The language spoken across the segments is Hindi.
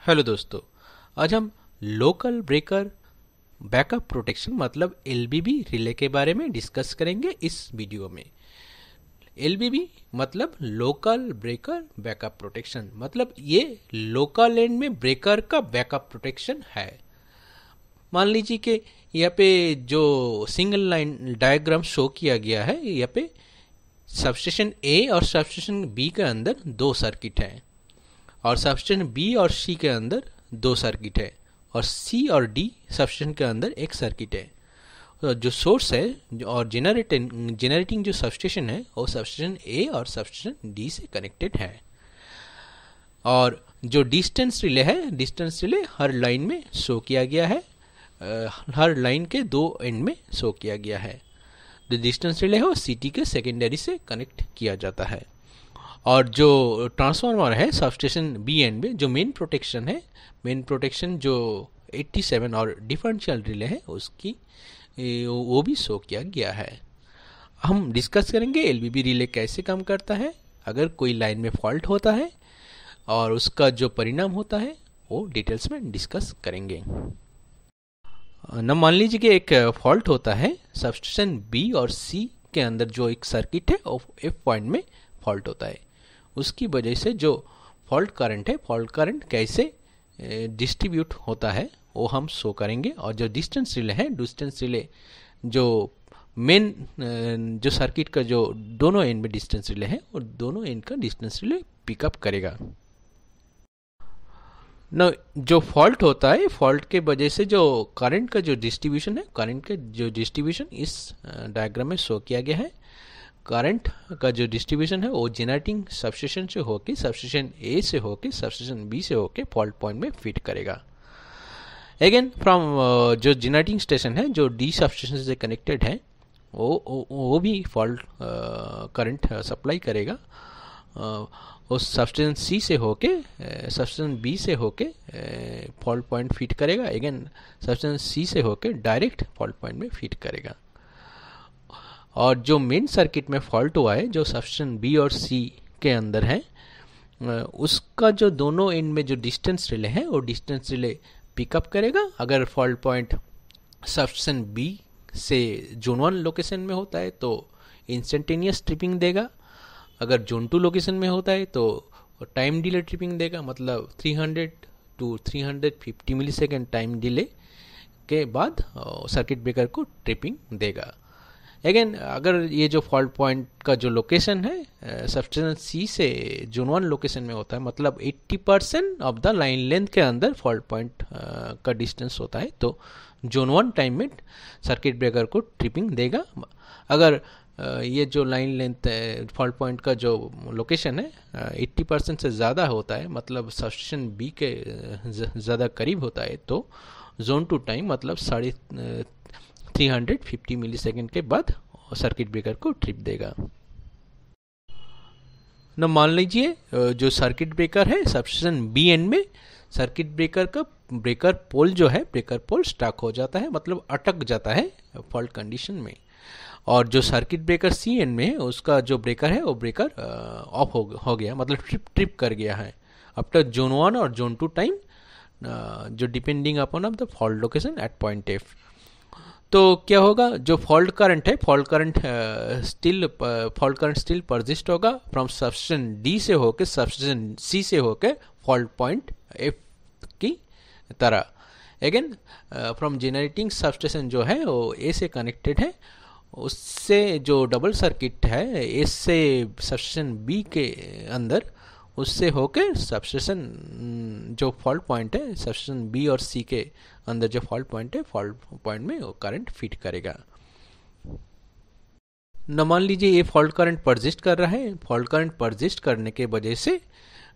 हेलो दोस्तों, आज हम लोकल ब्रेकर बैकअप प्रोटेक्शन मतलब एलबीबी रिले के बारे में डिस्कस करेंगे इस वीडियो में। एलबीबी मतलब लोकल ब्रेकर बैकअप प्रोटेक्शन, मतलब ये लोकल एंड में ब्रेकर का बैकअप प्रोटेक्शन है। मान लीजिए कि यहाँ पे जो सिंगल लाइन डायग्राम शो किया गया है, यहाँ पे सबस्टेशन ए और सबस्टेशन बी के अंदर दो सर्किट हैं और सबस्टेशन बी और सी के अंदर दो सर्किट है और सी और डी सबस्टेशन के अंदर एक सर्किट है। तो जो सोर्स है और जेनरेटिंग जो सबस्टेशन है वो सबस्टेशन ए और सबस्टेशन डी से कनेक्टेड है। और जो डिस्टेंस रिले है, डिस्टेंस रिले हर लाइन में शो किया गया है, हर लाइन के दो एंड में शो किया गया है। जो डिस्टेंस रिले है वो सीटी के सेकेंडरी से कनेक्ट किया जाता है। और जो ट्रांसफार्मर है सबस्टेशन बी एंड में, जो मेन प्रोटेक्शन है, मेन प्रोटेक्शन जो 87 और डिफरेंशियल रिले है उसकी वो भी शो किया गया है। हम डिस्कस करेंगे एलबीबी रिले कैसे काम करता है, अगर कोई लाइन में फॉल्ट होता है और उसका जो परिणाम होता है वो डिटेल्स में डिस्कस करेंगे। न मान लीजिए कि एक फॉल्ट होता है सबस्टेशन बी और सी के अंदर, जो एक सर्किट है और एफ पॉइंट में फॉल्ट होता है। उसकी वजह से जो फॉल्ट करंट है, फॉल्ट करंट कैसे डिस्ट्रीब्यूट होता है वो हम शो करेंगे। और जो डिस्टेंस रिले है, डिस्टेंस रिले जो मेन जो सर्किट का जो दोनों एंड में डिस्टेंस रिले है और दोनों एंड का डिस्टेंस रिले पिकअप करेगा। न जो फॉल्ट होता है, फॉल्ट के वजह से जो करंट का जो डिस्ट्रीब्यूशन है, करंट का जो डिस्ट्रीब्यूशन इस डायग्राम में शो किया गया है। करंट का जो डिस्ट्रीब्यूशन है वो जेनरेटिंग सबस्टेशन से होके, सबस्टेशन ए से होके, सबस्टेशन बी से होके फॉल्ट पॉइंट में फिट करेगा। अगेन फ्रॉम जो जेनरेटिंग स्टेशन है जो डी सबस्टेशन से कनेक्टेड है वो भी फॉल्ट करंट सप्लाई करेगा। वो सबस्टेशन सी से होके सबस्टेशन बी से होके फॉल्ट पॉइंट फिट करेगा। अगेन सबस्टेशन सी से होके डायरेक्ट फॉल्ट पॉइंट में फिट करेगा। और जो मेन सर्किट में फॉल्ट हुआ है, जो सबस्टेशन बी और सी के अंदर है, उसका जो दोनों एंड में जो डिस्टेंस रिले है वो डिस्टेंस रिले पिकअप करेगा। अगर फॉल्ट पॉइंट सबस्टेशन बी से जोन 1 लोकेशन में होता है तो इंस्टेंटेनियस ट्रिपिंग देगा। अगर जोन 2 लोकेशन में होता है तो टाइम डिले ट्रिपिंग देगा, मतलब 300 to 350 मिलीसेकेंड टाइम डिले के बाद सर्किट ब्रेकर को ट्रिपिंग देगा। अगेन अगर ये जो फॉल्ट पॉइंट का जो लोकेशन है सबस्टेशन सी से जोन 1 लोकेशन में होता है, मतलब 80% ऑफ द लाइन लेंथ के अंदर फॉल्ट पॉइंट का डिस्टेंस होता है, तो जोन 1 टाइम में सर्किट ब्रेकर को ट्रिपिंग देगा। अगर ये जो लाइन लेंथ फॉल्ट पॉइंट का जो लोकेशन है 80% से ज़्यादा होता है, मतलब सबस्टेशन बी के ज़्यादा करीब होता है, तो जोन 2 टाइम मतलब 350 मिलीसेकेंड के बाद सर्किट ब्रेकर को ट्रिप देगा। न मान लीजिए जो सर्किट ब्रेकर है सबस्टेशन बी एंड में, सर्किट ब्रेकर का ब्रेकर पोल जो है, ब्रेकर पोल स्टक हो जाता है, मतलब अटक जाता है फॉल्ट कंडीशन में। और जो सर्किट ब्रेकर सी एंड में है उसका जो ब्रेकर है वो ब्रेकर ऑफ हो गया, मतलब ट्रिप कर गया है आफ्टर जोन 1 और जोन 2 टाइम, जो depending upon of the fault location eight point F. तो क्या होगा, जो फॉल्ट करंट है, फॉल्ट करंट स्टिल परसिस्ट होगा फ्रॉम सबस्टेशन डी से होके सबस्टेशन सी से होके फॉल्ट पॉइंट एफ की तरह। अगेन फ्रॉम जेनरेटिंग सबस्टेशन जो है वो ए से कनेक्टेड है, उससे जो डबल सर्किट है ए से सबस्टेशन बी के अंदर, उससे होके सबस्टेशन जो फॉल्ट पॉइंट है सबस्टेशन बी और सी के अंदर जो फॉल्ट पॉइंट है, फॉल्ट पॉइंट में वो करंट फिट करेगा। न मान लीजिए ये फॉल्ट करंट परसिस्ट कर रहा है, फॉल्ट करंट परसिस्ट करने के वजह से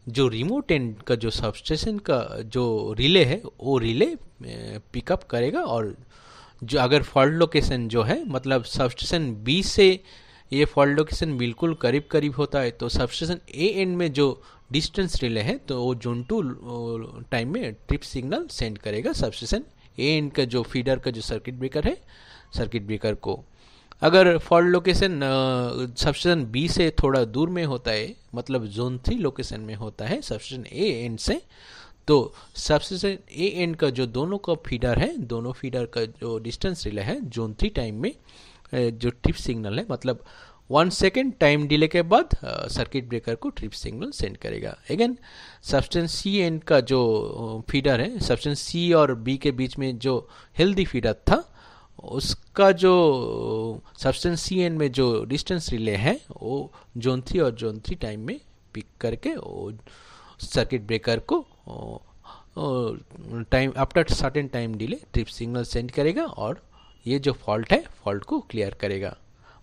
जो रिमोट एंड का जो सबस्टेशन का जो रिले है वो रिले पिकअप करेगा। और जो अगर फॉल्ट लोकेशन जो है, मतलब सबस्टेशन बी से ये फॉल्ट लोकेशन बिल्कुल करीब करीब होता है, तो सबस्टेशन ए एंड में जो डिस्टेंस रिले है तो वो जोन 2 टाइम में ट्रिप सिग्नल सेंड करेगा सबस्टेशन ए एंड का जो फीडर का जो सर्किट ब्रेकर है, सर्किट ब्रेकर को। अगर फॉल्ट लोकेशन सबस्टेशन बी से थोड़ा दूर में होता है, मतलब जोन 3 लोकेशन में होता है सबस्टेशन ए एंड से, तो सबस्टेशन ए एंड का जो दोनों का फीडर है, दोनों फीडर का जो डिस्टेंस रिले है, जोन 3 टाइम में जो ट्रिप सिग्नल है, मतलब 1 सेकेंड टाइम डिले के बाद सर्किट ब्रेकर को ट्रिप सिग्नल सेंड करेगा। अगेन सबस्टेशन सी एंड का जो फीडर है, सबस्टेशन सी और बी के बीच में जो हेल्दी फीडर था, उसका जो सबस्टेशन सी एंड में जो डिस्टेंस रिले है वो जोन 3 और जोन 3 टाइम में पिक करके वो सर्किट ब्रेकर को time after certain time delay trip signal send करेगा और ये जो फॉल्ट है फॉल्ट को क्लियर करेगा।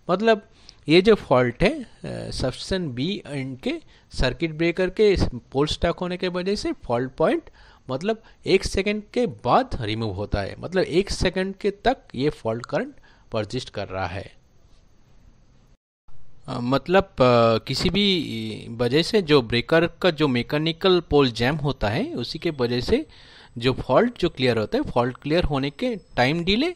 मतलब ये जो फॉल्ट है सबस्टेशन बी एंड के सर्किट ब्रेकर के पोल स्टक होने के वजह से फॉल्ट पॉइंट मतलब 1 सेकेंड के बाद रिमूव होता है, मतलब 1 सेकेंड के तक ये फॉल्ट करंट परसिस्ट कर रहा है। मतलब किसी भी वजह से जो ब्रेकर का जो मैकेनिकल पोल जैम होता है उसी के वजह से जो फॉल्ट जो क्लियर होता है, फॉल्ट क्लियर होने के टाइम डिले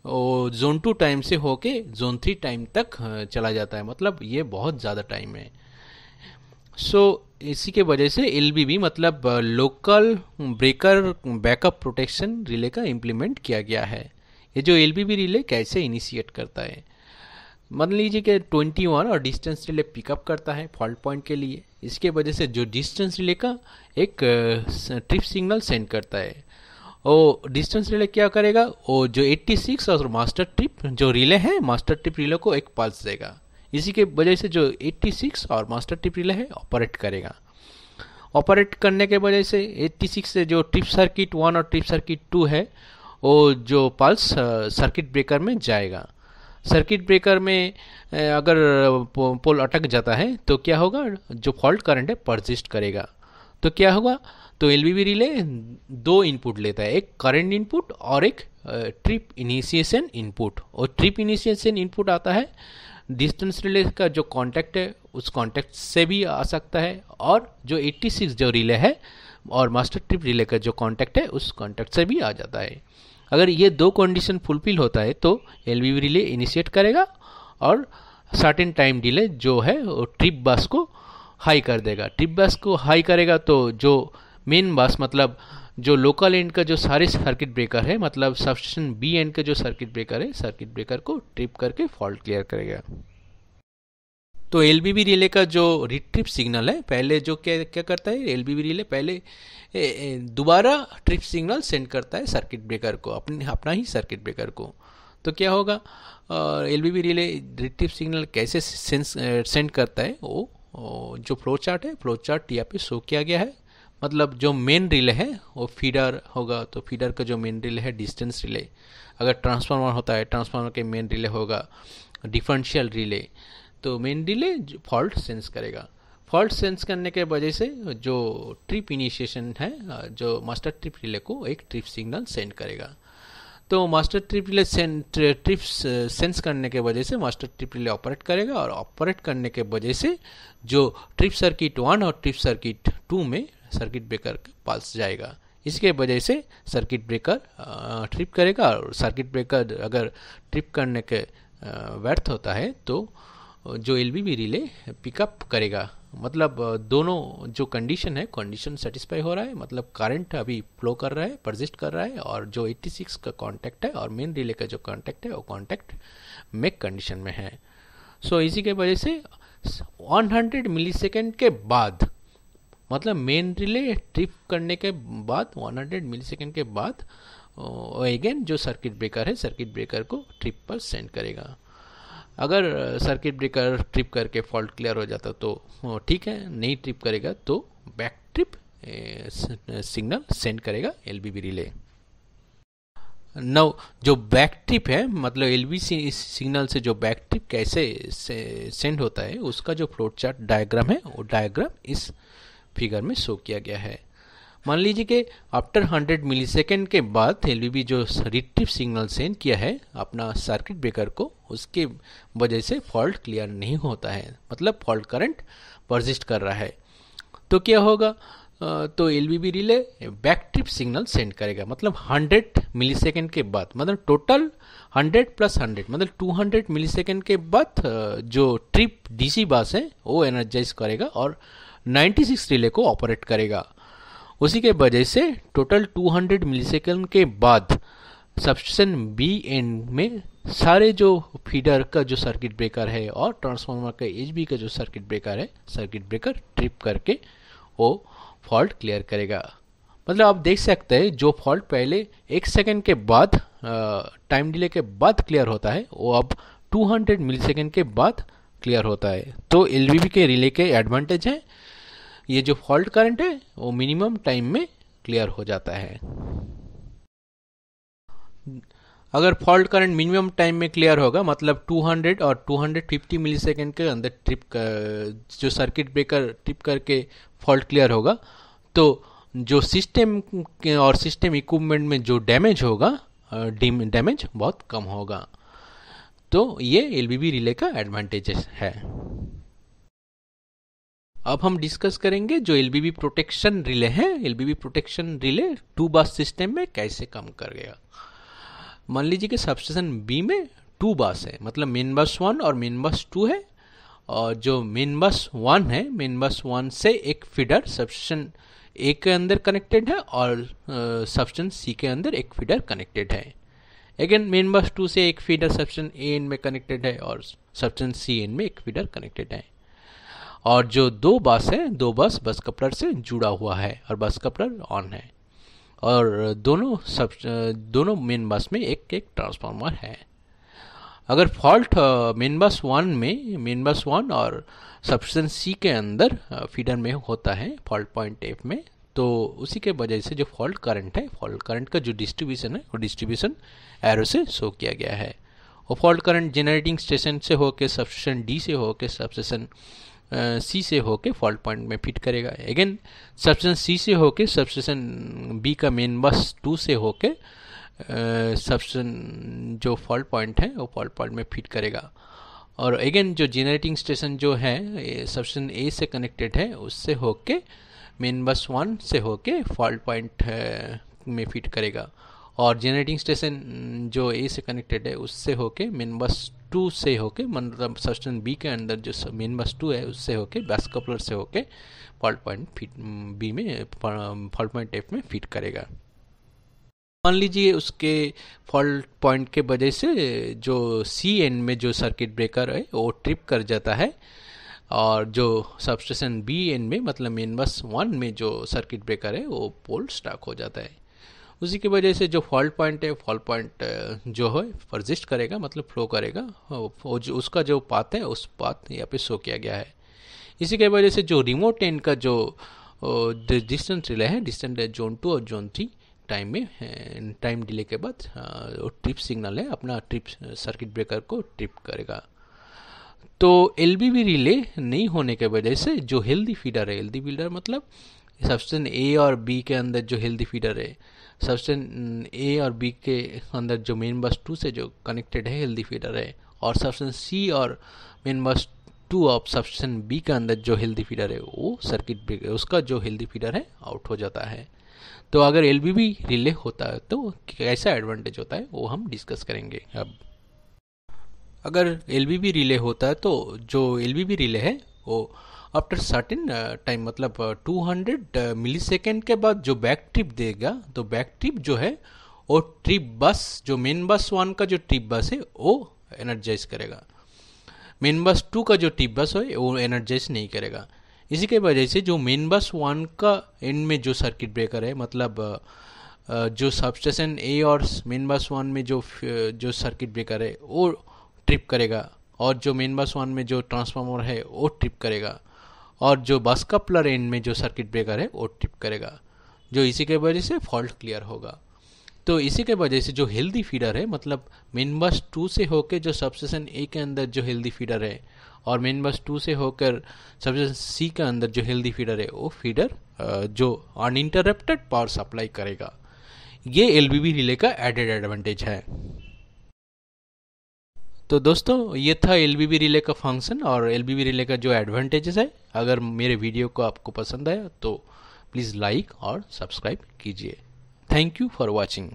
और जोन 2 टाइम से होके जोन 3 टाइम तक चला जाता है, मतलब ये बहुत ज़्यादा टाइम है। इसी के वजह से LBB मतलब local breaker backup protection relay का इम्प्लीमेंट किया गया है। ये जो LBB रिले कैसे इनिशिएट करता है, मान लीजिए कि 21 और डिस्टेंस रिले पिकअप करता है फॉल्ट पॉइंट के लिए, इसके वजह से जो डिस्टेंस रिले का एक ट्रिप सिग्नल सेंड करता है। और डिस्टेंस रिले क्या करेगा, वो जो 86 और मास्टर ट्रिप जो रिले है, मास्टर ट्रिप रिले को एक पल्स देगा। इसी के वजह से जो 86 और मास्टर ट्रिप रिले है ऑपरेट करेगा। ऑपरेट करने के वजह से 86 से जो ट्रिप सर्किट 1 और ट्रिप सर्किट 2 है वो जो पल्स सर्किट ब्रेकर में जाएगा। सर्किट ब्रेकर में अगर पोल अटक जाता है तो क्या होगा, जो फॉल्ट करंट है परसिस्ट करेगा। तो क्या होगा, तो LBB रिले 2 इनपुट लेता है, एक करंट इनपुट और एक ट्रिप इनिशिएशन इनपुट। और ट्रिप इनिशिएशन इनपुट आता है डिस्टेंस रिले का जो कांटेक्ट है उस कांटेक्ट से भी आ सकता है, और जो 86 जो रिले है और मास्टर ट्रिप रिले का जो कांटेक्ट है उस कांटेक्ट से भी आ जाता है। अगर ये 2 कंडीशन फुलफिल होता है तो LBB रिले इनिशिएट करेगा और सर्टेन टाइम डिले जो है वो ट्रिप बस को हाई कर देगा। ट्रिप बस को हाई करेगा तो जो मेन बस मतलब जो लोकल एंड का जो सारे सर्किट ब्रेकर है, मतलब सबस्टेशन बी एंड का जो सर्किट ब्रेकर है, सर्किट ब्रेकर को ट्रिप करके फॉल्ट क्लियर करेगा। तो LBB रिले का जो रिट्रिप सिग्नल है, पहले जो क्या करता है LBB रिले पहले दोबारा ट्रिप सिग्नल सेंड करता है सर्किट ब्रेकर को, अपना ही सर्किट ब्रेकर को। तो क्या होगा, LBB रिले रिट्रिप सिग्नल कैसे सेंड करता है वो जो फ्लो चार्ट है, फ्लो चार्ट यहाँ पे शो किया गया है। मतलब जो मेन रिले है वो फीडर होगा, तो फीडर का जो मेन रिले है डिस्टेंस रिले। अगर ट्रांसफार्मर होता है, ट्रांसफार्मर के मेन रिले होगा डिफरेंशियल रिले। तो मेन रिले फॉल्ट सेंस करेगा। फॉल्ट सेंस करने के वजह से जो ट्रिप इनिशिएशन है, जो मास्टर ट्रिप रिले को एक ट्रिप सिग्नल सेंड करेगा। तो master trip relay trip sense करने के वजह से मास्टर ट्रिप रिले ऑपरेट करेगा, और ऑपरेट करने के वजह से जो ट्रिप सर्किट 1 और ट्रिप सर्किट 2 में सर्किट ब्रेकर का पल्स जाएगा। इसके वजह से सर्किट ब्रेकर ट्रिप करेगा, और सर्किट ब्रेकर अगर ट्रिप करने के व्यर्थ होता है तो जो LBB रिले पिकअप करेगा। मतलब दोनों जो कंडीशन है, कंडीशन सेटिस्फाई हो रहा है, मतलब करंट अभी फ्लो कर रहा है, परसिस्ट कर रहा है, और जो 86 का कांटेक्ट है और मेन रिले का जो कांटेक्ट है वो कांटेक्ट मेक कंडीशन में है। इसी के वजह से 100 मिलीसेकेंड के बाद, मतलब मेन रिले ट्रिप करने के बाद 100 मिलीसेकेंड के बाद अगेन जो सर्किट ब्रेकर है, सर्किट ब्रेकर को ट्रिप पर सेंड करेगा। अगर सर्किट ब्रेकर ट्रिप करके फॉल्ट क्लियर हो जाता तो ठीक है, नहीं ट्रिप करेगा तो बैक ट्रिप सिग्नल सेंड करेगा LBB रिले। नाउ जो बैक ट्रिप है, मतलब LBB सिग्नल से जो बैक ट्रिप कैसे सेंड होता है उसका जो फ्लो चार्ट डायग्राम है वो डायग्राम इस फिगर में शो किया गया है। मान लीजिए कि आफ्टर 100 मिलीसेकेंड के बाद LBB जो रिट्रिप सिग्नल सेंड किया है अपना सर्किट ब्रेकर को, उसके वजह से फॉल्ट क्लियर नहीं होता है, मतलब फॉल्ट करंट परसिस्ट कर रहा है। तो क्या होगा, तो LBB relay back trip signal send करेगा, मतलब 100 मिलीसेकेंड के बाद, मतलब टोटल 100 + 100 मतलब 200 मिलीसेकेंड के बाद जो ट्रिप DC बस है वो एनर्जाइज करेगा और 96 रिले को ऑपरेट करेगा। उसी के वजह से टोटल 200 मिलीसेकंड के बाद सबस्टेशन बी एंड में सारे जो फीडर का जो सर्किट ब्रेकर है और ट्रांसफार्मर का एचबी का जो सर्किट ब्रेकर है, सर्किट ब्रेकर ट्रिप करके वो फॉल्ट क्लियर करेगा। मतलब आप देख सकते हैं जो फॉल्ट पहले 1 सेकंड के बाद टाइम डिले के बाद क्लियर होता है वो अब 200 मिलीसेकंड के बाद क्लियर होता है। तो एलवीबी के रिले के एडवांटेज है, ये जो फॉल्ट करंट है वो मिनिमम टाइम में क्लियर हो जाता है। अगर फॉल्ट करंट मिनिमम टाइम में क्लियर होगा मतलब 200 और 250 मिलीसेकंड के अंदर जो सर्किट ब्रेकर ट्रिप करके फॉल्ट क्लियर होगा, तो जो सिस्टम और सिस्टम इक्विपमेंट में जो डैमेज होगा, डैमेज बहुत कम होगा। तो ये एलवीबी रिले का एडवांटेज है। अब हम डिस्कस करेंगे जो एलवीबी प्रोटेक्शन रिले है। एलवीबी प्रोटेक्शन रिले 2 बस सिस्टम में कैसे काम कर गया। मान लीजिए कि सबस्टेशन बी में 2 बस है, मतलब मेन बस 1 और मेन बस 2 है, और जो मेन बस 1 है, मेन बस 1 से एक फीडर सबस्टेशन ए के अंदर कनेक्टेड है और सबस्टेशन सी के अंदर एक फीडर कनेक्टेड है। अगेन मेन बस 2 से एक फीडर सबस्टेशन ए एन में कनेक्टेड है और सबस्टेशन सी एन में एक फीडर कनेक्टेड है। और जो 2 बस है, 2 बस कपलर से जुड़ा हुआ है और बस कपलर ऑन है, और दोनों मेन बस में एक एक ट्रांसफार्मर है। अगर फॉल्ट मेन बस 1 और सबस्टेशन सी के अंदर फीडर में होता है फॉल्ट पॉइंट एफ में, तो उसी के वजह से जो फॉल्ट करंट है, फॉल्ट करंट का जो डिस्ट्रीब्यूशन है वो डिस्ट्रीब्यूशन एरो से शो किया गया है। और फॉल्ट करंट जनरेटिंग स्टेशन से होकर सबस्टेशन डी से होकर सबस्टेशन सी से होके फॉल्ट पॉइंट में फिट करेगा। अगेन सबस्टेशन सी से होके सबस्टेशन बी का मेन बस 2 से होके सबस्टेशन जो फॉल्ट पॉइंट है वो फॉल्ट पॉइंट में फिट करेगा। और अगेन जो जनरेटिंग स्टेशन जो है सबस्टेशन ए से कनेक्टेड है उससे होके मेन बस 1 से होके फॉल्ट पॉइंट में फिट करेगा। और जनरेटिंग स्टेशन जो ए से कनेक्टेड है उससे होके मेन बस 2 से होके, मतलब सबस्टेशन बी के अंदर जो मेन बस 2 है उससे होके बस कपलर से होके फॉल्ट पॉइंट फिट बी में फॉल्ट पॉइंट एफ में फिट करेगा। मान लीजिए उसके फॉल्ट पॉइंट के वजह से जो सी एंड में जो सर्किट ब्रेकर है वो ट्रिप कर जाता है, और जो सबस्टेशन बी एंड में मतलब मेन बस 1 में जो सर्किट ब्रेकर है वो पोल स्टक हो जाता है। उसी की वजह से जो फॉल्ट पॉइंट है, फॉल्ट पॉइंट जो है परसिस्ट करेगा, मतलब फ्लो करेगा, उसका जो पाथ है उस पाथ यहाँ पे शो किया गया है। इसी के वजह से जो रिमोट एंड का जो डिस्टेंस रिले है, डिस्टेंस जोन 2 और जोन 3 टाइम में टाइम डिले के बाद ट्रिप सिग्नल है अपना ट्रिप सर्किट ब्रेकर को ट्रिप करेगा। तो एलवीबी रिले नहीं होने के वजह से जो हेल्दी फीडर है, हेल्दी फीडर मतलब सबस्टेशन ए और बी के अंदर जो हेल्दी फीडर है, सबस्टेशन ए और बी के अंदर जो मेन बस 2 से जो कनेक्टेड है हेल्दी फीडर है, और सबस्टेशन सी और main bus 2 of substation B के अंदर जो हेल्दी फीडर है वो सर्किट ब्रेकर उसका जो हेल्दी फीडर है आउट हो जाता है। तो अगर एलवीबी रिले होता है तो कैसा एडवांटेज होता है वो हम डिस्कस करेंगे। अब अगर एलवीबी रिले होता है तो जो एलवीबी रिले है वो आफ्टर सर्टेन टाइम मतलब 200 मिलीसेकेंड के बाद जो बैक ट्रिप देगा, तो बैक ट्रिप जो है वो ट्रिप बस जो मेन बस 1 का जो ट्रिप बस है वो एनर्जाइज करेगा, मेन बस 2 का जो ट्रिप बस है वो एनर्जाइज नहीं करेगा। इसी के वजह से जो मेन बस 1 का एंड में जो सर्किट ब्रेकर है, मतलब जो सबस्टेशन ए और मेन बस 1 में जो सर्किट ब्रेकर है वो ट्रिप करेगा, और जो मेन बस 1 में जो ट्रांसफार्मर है वो ट्रिप करेगा, और जो बस कपलर एंड में जो सर्किट ब्रेकर है वो ट्रिप करेगा, जो इसी के वजह से फॉल्ट क्लियर होगा। तो इसी के वजह से जो हेल्दी फीडर है, मतलब मेन बस 2 से होकर जो सबस्टेशन ए के अंदर जो हेल्दी फीडर है और मेन बस 2 से होकर सबस्टेशन सी के अंदर जो हेल्दी फीडर है वो फीडर जो अनइंटरप्टेड पावर सप्लाई करेगा। ये एलवीबी रिले का एडेड एडवांटेज है। तो दोस्तों ये था एलवीबी रिले का फंक्शन और एलवीबी रिले का जो एडवांटेजेस है। अगर मेरे वीडियो को आपको पसंद आया तो प्लीज़ लाइक और सब्सक्राइब कीजिए। Thank you for watching.